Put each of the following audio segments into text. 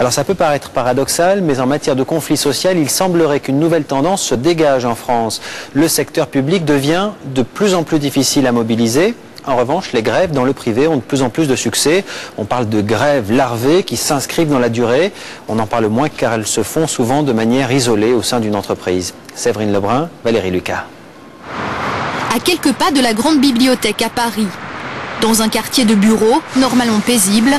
Alors ça peut paraître paradoxal, mais en matière de conflit social, il semblerait qu'une nouvelle tendance se dégage en France. Le secteur public devient de plus en plus difficile à mobiliser. En revanche, les grèves dans le privé ont de plus en plus de succès. On parle de grèves larvées qui s'inscrivent dans la durée. On en parle moins car elles se font souvent de manière isolée au sein d'une entreprise. Séverine Lebrun, Valérie Lucas. À quelques pas de la grande bibliothèque à Paris, dans un quartier de bureaux normalement paisible,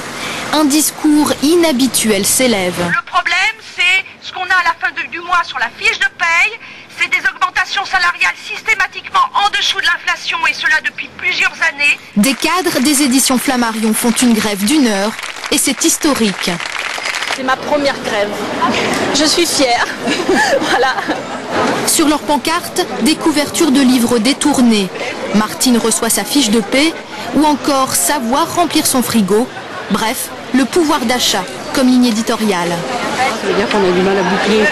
un discours inhabituel s'élève. Le problème, c'est ce qu'on a à la fin du mois sur la fiche de paye. C'est des augmentations salariales systématiquement en dessous de l'inflation et cela depuis plusieurs années. Des cadres des éditions Flammarion font une grève d'1 heure et c'est historique. C'est ma première grève. Je suis fière. Voilà. Sur leur pancarte, des couvertures de livres détournés. Martine reçoit sa fiche de paie ou encore savoir remplir son frigo. Bref, le pouvoir d'achat comme ligne éditoriale. Ça veut dire qu'on a du mal à boucler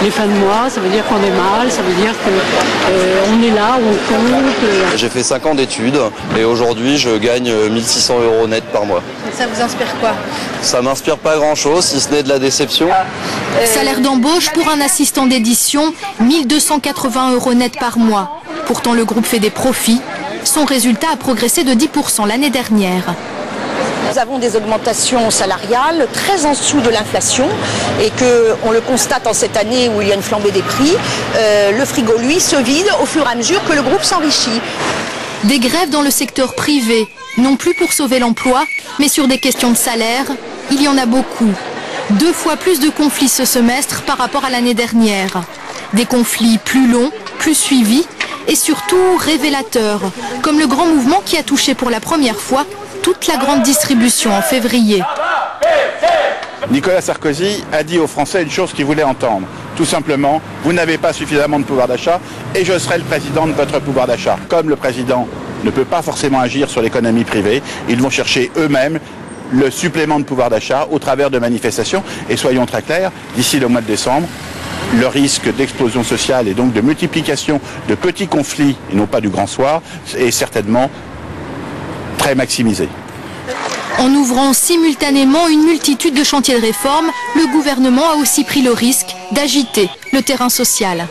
les fins de mois, ça veut dire qu'on est mal, ça veut dire qu'on est là, on compte. J'ai fait 5 ans d'études et aujourd'hui je gagne 1 600 € net par mois. Et ça vous inspire quoi? Ça m'inspire pas grand chose si ce n'est de la déception. Salaire d'embauche pour un assistant d'édition, 1 280 € net par mois. Pourtant le groupe fait des profits. Son résultat a progressé de 10% l'année dernière. Nous avons des augmentations salariales très en dessous de l'inflation et qu'on le constate en cette année où il y a une flambée des prix. Le frigo, lui, se vide au fur et à mesure que le groupe s'enrichit. Des grèves dans le secteur privé, non plus pour sauver l'emploi, mais sur des questions de salaire, il y en a beaucoup. 2 fois plus de conflits ce semestre par rapport à l'année dernière. Des conflits plus longs, plus suivis et surtout révélateurs, comme le grand mouvement qui a touché pour la première fois toute la grande distribution en février. Nicolas Sarkozy a dit aux Français une chose qu'ils voulaient entendre. Tout simplement, vous n'avez pas suffisamment de pouvoir d'achat et je serai le président de votre pouvoir d'achat. Comme le président ne peut pas forcément agir sur l'économie privée, ils vont chercher eux-mêmes le supplément de pouvoir d'achat au travers de manifestations. Et soyons très clairs, d'ici le mois de décembre, le risque d'explosion sociale et donc de multiplication de petits conflits, et non pas du grand soir, est certainement très maximisé. En ouvrant simultanément une multitude de chantiers de réforme, le gouvernement a aussi pris le risque d'agiter le terrain social.